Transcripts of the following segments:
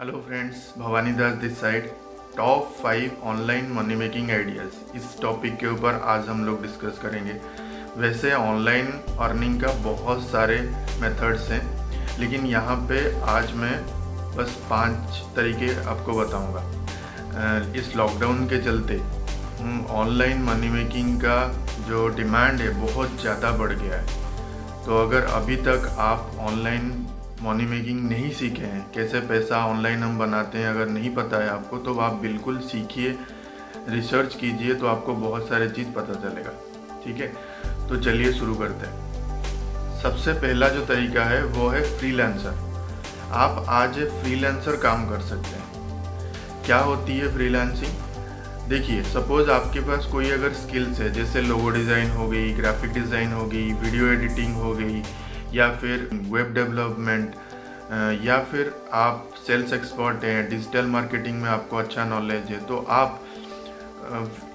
Hello friends, Bhavani Das this side. Top 5 online money making ideas, इस topic के ऊपर आज हम लोग डिस्कस करेंगे। वैसे ऑनलाइन अर्निंग का बहुत सारे मेथड्स हैं, लेकिन यहाँ पे आज मैं बस 5 तरीके आपको बताऊँगा। इस लॉकडाउन के चलते ऑनलाइन मनी मेकिंग का जो डिमांड है बहुत ज़्यादा बढ़ गया है। तो अगर अभी तक आप ऑनलाइन मनी मेकिंग नहीं सीखे हैं, कैसे पैसा ऑनलाइन हम बनाते हैं, अगर नहीं पता है आपको, तो आप बिल्कुल सीखिए, रिसर्च कीजिए, तो आपको बहुत सारे चीज़ पता चलेगा। ठीक है, तो चलिए शुरू करते हैं। सबसे पहला जो तरीका है वो है फ्रीलांसर। आप आज फ्रीलांसर काम कर सकते हैं। क्या होती है फ्रीलांसिंग? देखिए, सपोज आपके पास कोई अगर स्किल्स है, जैसे लोगो डिज़ाइन हो गई, ग्राफिक डिज़ाइन हो गई, वीडियो एडिटिंग हो गई, या फिर वेब डेवलपमेंट, या फिर आप सेल्स एक्सपर्ट हैं, डिजिटल मार्केटिंग में आपको अच्छा नॉलेज है, तो आप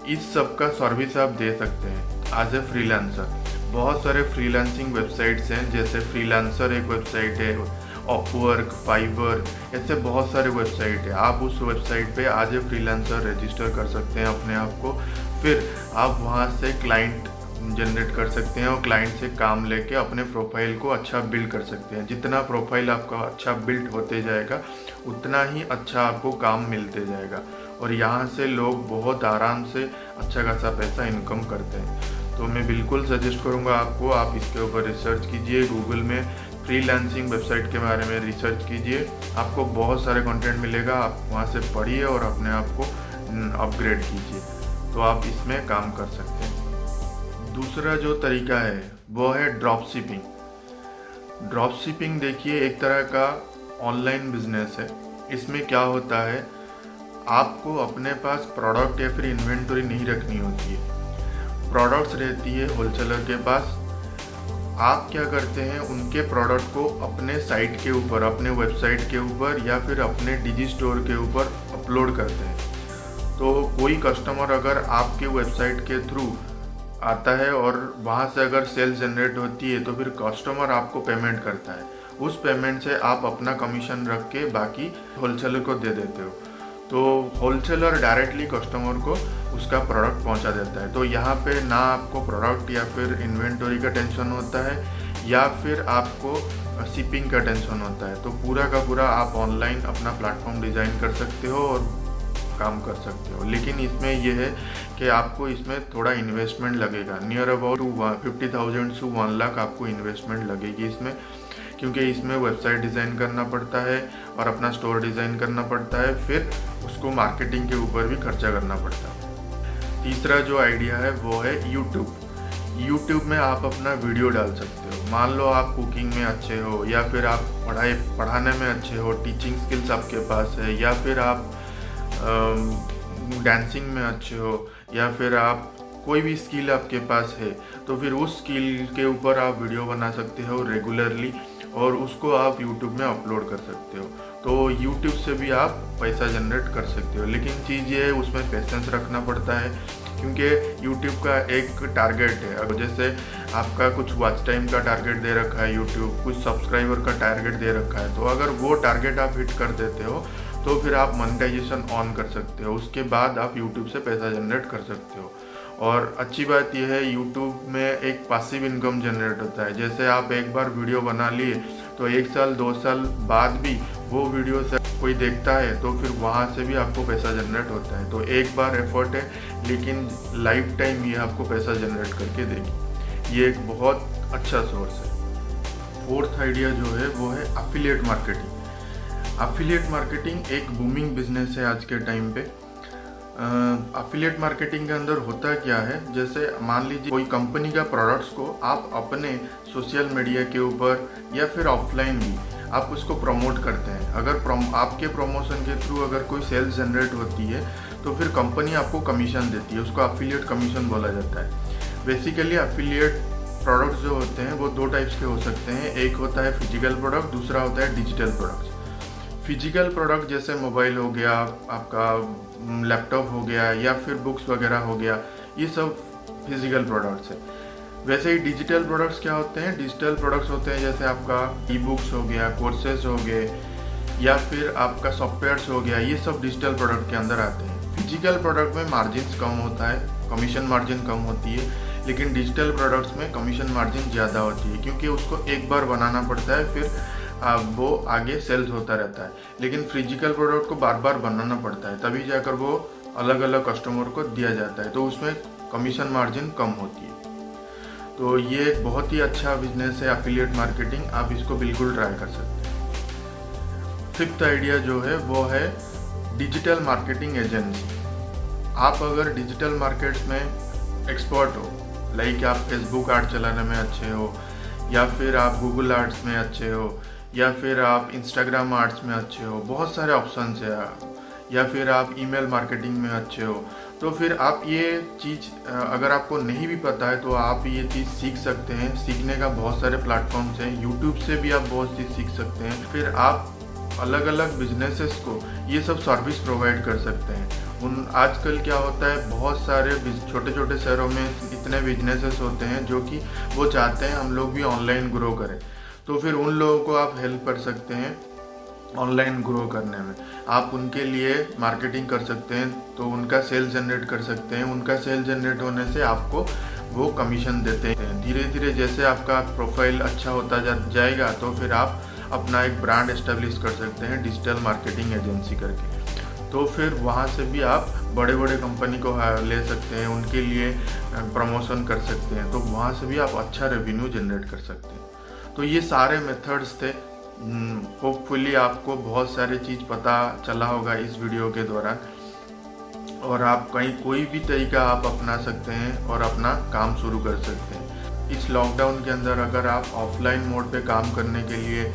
इस सब का सर्विस आप दे सकते हैं एज ए फ्रीलांसर। बहुत सारे फ्रीलांसिंग वेबसाइट्स हैं, जैसे फ्रीलांसर एक वेबसाइट है, अपवर्क, फाइवर, ऐसे बहुत सारे वेबसाइट है। आप उस वेबसाइट पे एज ए फ्रीलांसर रजिस्टर कर सकते हैं अपने आप को, फिर आप वहाँ से क्लाइंट जनरेट कर सकते हैं और क्लाइंट से काम लेके अपने प्रोफाइल को अच्छा बिल्ड कर सकते हैं। जितना प्रोफाइल आपका अच्छा बिल्ड होते जाएगा, उतना ही अच्छा आपको काम मिलते जाएगा, और यहाँ से लोग बहुत आराम से अच्छा खासा पैसा इनकम करते हैं। तो मैं बिल्कुल सजेस्ट करूँगा आपको, आप इसके ऊपर रिसर्च कीजिए, गूगल में फ्रीलांसिंग वेबसाइट के बारे में रिसर्च कीजिए, आपको बहुत सारे कंटेंट मिलेगा, आप वहाँ से पढ़िए और अपने आप को अपग्रेड कीजिए, तो आप इसमें काम कर सकते हैं। दूसरा जो तरीका है वो है ड्रॉप शिपिंग। ड्रॉप शिपिंग देखिए एक तरह का ऑनलाइन बिजनेस है। इसमें क्या होता है, आपको अपने पास प्रोडक्ट या फिर इन्वेंटरी नहीं रखनी होती है, प्रोडक्ट्स रहती है होलसेलर के पास। आप क्या करते हैं, उनके प्रोडक्ट को अपने साइट के ऊपर, अपने वेबसाइट के ऊपर या फिर अपने डिजी स्टोर के ऊपर अपलोड करते हैं। तो कोई कस्टमर अगर आपके वेबसाइट के थ्रू आता है और वहाँ से अगर सेल्स जनरेट होती है, तो फिर कस्टमर आपको पेमेंट करता है। उस पेमेंट से आप अपना कमीशन रख के बाकी होलसेलर को दे देते हो। तो होलसेलर डायरेक्टली कस्टमर को उसका प्रोडक्ट पहुँचा देता है। तो यहाँ पे ना आपको प्रोडक्ट या फिर इन्वेंटरी का टेंशन होता है, या फिर आपको शिपिंग का टेंशन होता है। तो पूरा का पूरा आप ऑनलाइन अपना प्लेटफॉर्म डिज़ाइन कर सकते हो और काम कर सकते हो। लेकिन इसमें यह है कि आपको इसमें थोड़ा इन्वेस्टमेंट लगेगा, नियर अबाउट 50,000 से 1 लाख आपको इन्वेस्टमेंट लगेगी इसमें, क्योंकि इसमें वेबसाइट डिज़ाइन करना पड़ता है और अपना स्टोर डिज़ाइन करना पड़ता है, फिर उसको मार्केटिंग के ऊपर भी खर्चा करना पड़ता है। तीसरा जो आइडिया है वो है यूट्यूब में आप अपना वीडियो डाल सकते हो। मान लो आप कुकिंग में अच्छे हो, या फिर आप पढ़ाने में अच्छे हो, टीचिंग स्किल्स आपके पास है, या फिर आप डांसिंग में अच्छे हो, या फिर आप कोई भी स्किल आपके पास है, तो फिर उस स्किल के ऊपर आप वीडियो बना सकते हो रेगुलरली, और उसको आप यूट्यूब में अपलोड कर सकते हो। तो यूट्यूब से भी आप पैसा जनरेट कर सकते हो। लेकिन चीज़ ये है, उसमें पेशेंस रखना पड़ता है, क्योंकि यूट्यूब का एक टारगेट है। अब जैसे आपका कुछ वॉच टाइम का टारगेट दे रखा है यूट्यूब, कुछ सब्सक्राइबर का टारगेट दे रखा है, तो अगर वो टारगेट आप हिट कर देते हो, तो फिर आप मोनेटाइजेशन ऑन कर सकते हो। उसके बाद आप यूट्यूब से पैसा जनरेट कर सकते हो। और अच्छी बात यह है, यूट्यूब में एक पैसिव इनकम जनरेट होता है। जैसे आप एक बार वीडियो बना लिए, तो 1 साल 2 साल बाद भी वो वीडियो से कोई देखता है, तो फिर वहाँ से भी आपको पैसा जनरेट होता है। तो एक बार एफर्ट है, लेकिन लाइफ टाइम ये आपको पैसा जनरेट करके देगी। ये एक बहुत अच्छा सोर्स है। फोर्थ आइडिया जो है वो है एफिलिएट मार्केटिंग। एफिलिएट मार्केटिंग एक बूमिंग बिजनेस है आज के टाइम पे। एफिलिएट मार्केटिंग के अंदर होता क्या है, जैसे मान लीजिए कोई कंपनी का प्रोडक्ट्स को आप अपने सोशल मीडिया के ऊपर या फिर ऑफलाइन भी आप उसको प्रमोट करते हैं। अगर आपके प्रमोशन के थ्रू अगर कोई सेल्स जनरेट होती है, तो फिर कंपनी आपको कमीशन देती है, उसको एफिलिएट कमीशन बोला जाता है। बेसिकली एफिलिएट प्रोडक्ट्स जो होते हैं वो 2 टाइप्स के हो सकते हैं। एक होता है फिजिकल प्रोडक्ट, दूसरा होता है डिजिटल प्रोडक्ट्स। फिजिकल प्रोडक्ट जैसे मोबाइल हो गया, आपका लैपटॉप हो गया, या फिर बुक्स वगैरह हो गया, ये सब फिजिकल प्रोडक्ट्स है। वैसे ही डिजिटल प्रोडक्ट्स क्या होते हैं, डिजिटल प्रोडक्ट्स होते हैं जैसे आपका ई बुक्स हो गया, कोर्सेज हो गए, या फिर आपका सॉफ्टवेयर्स हो गया, ये सब डिजिटल प्रोडक्ट के अंदर आते हैं। फिजिकल प्रोडक्ट में मार्जिन कम होता है, कमीशन मार्जिन कम होती है, लेकिन डिजिटल प्रोडक्ट्स में कमीशन मार्जिन ज़्यादा होती है, क्योंकि उसको एक बार बनाना पड़ता है, फिर वो आगे सेल्स होता रहता है। लेकिन फिजिकल प्रोडक्ट को बार बार बनाना पड़ता है, तभी जाकर वो अलग अलग कस्टमर को दिया जाता है, तो उसमें कमीशन मार्जिन कम होती है। तो ये एक बहुत ही अच्छा बिजनेस है एफिलिएट मार्केटिंग, आप इसको बिल्कुल ट्राई कर सकते हैं। फिफ्थ आइडिया जो है वो है डिजिटल मार्केटिंग एजेंसी। आप अगर डिजिटल मार्केट्स में एक्सपर्ट हो, लाइक आप फेसबुक आर्ट चलाने में अच्छे हो, या फिर आप गूगल आर्ट्स में अच्छे हो, या फिर आप इंस्टाग्राम आर्ट्स में अच्छे हो, बहुत सारे ऑप्शंस है, या फिर आप ईमेल मार्केटिंग में अच्छे हो, तो फिर आप ये चीज़ अगर आपको नहीं भी पता है तो आप ये चीज़ सीख सकते हैं। सीखने का बहुत सारे प्लेटफॉर्म्स हैं, यूट्यूब से भी आप बहुत चीज़ सीख सकते हैं। फिर आप अलग अलग बिजनेसेस को ये सब सर्विस प्रोवाइड कर सकते हैं। आजकल क्या होता है, बहुत सारे छोटे छोटे शहरों में इतने बिजनेसेस होते हैं जो कि वो चाहते हैं हम लोग भी ऑनलाइन ग्रो करें, तो फिर उन लोगों को आप हेल्प कर सकते हैं ऑनलाइन ग्रो करने में। आप उनके लिए मार्केटिंग कर सकते हैं, तो उनका सेल जनरेट कर सकते हैं। उनका सेल जनरेट होने से आपको वो कमीशन देते हैं। धीरे धीरे जैसे आपका प्रोफाइल अच्छा होता जाएगा, तो फिर आप अपना एक ब्रांड एस्टेब्लिश कर सकते हैं डिजिटल मार्केटिंग एजेंसी करके। तो फिर वहाँ से भी आप बड़े बड़े कंपनी को ले सकते हैं, उनके लिए प्रमोशन कर सकते हैं, तो वहाँ से भी आप अच्छा रेवेन्यू जनरेट कर सकते हैं। तो ये सारे मेथड्स थे। होपफुली आपको बहुत सारी चीज़ पता चला होगा इस वीडियो के दौरान, और आप कहीं कोई भी तरीका आप अपना सकते हैं और अपना काम शुरू कर सकते हैं। इस लॉकडाउन के अंदर अगर आप ऑफलाइन मोड पे काम करने के लिए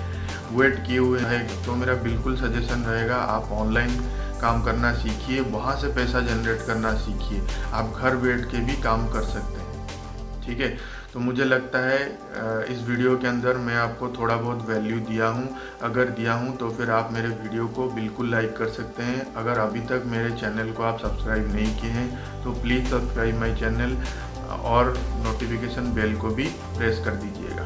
वेट किए हुए हैं, तो मेरा बिल्कुल सजेशन रहेगा आप ऑनलाइन काम करना सीखिए, वहाँ से पैसा जनरेट करना सीखिए। आप घर बैठ के भी काम कर सकते हैं, ठीक है। तो मुझे लगता है इस वीडियो के अंदर मैं आपको थोड़ा बहुत वैल्यू दिया हूँ। अगर दिया हूँ तो फिर आप मेरे वीडियो को बिल्कुल लाइक कर सकते हैं। अगर अभी तक मेरे चैनल को आप सब्सक्राइब नहीं किए हैं तो प्लीज़ सब्सक्राइब माय चैनल, और नोटिफिकेशन बेल को भी प्रेस कर दीजिएगा।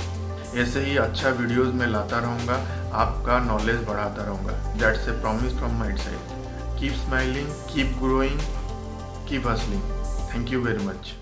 ऐसे ही अच्छा वीडियोस मैं लाता रहूँगा, आपका नॉलेज बढ़ाता रहूँगा। That's a promise from my side. Keep smiling, keep growing, keep hustling. Thank you very much.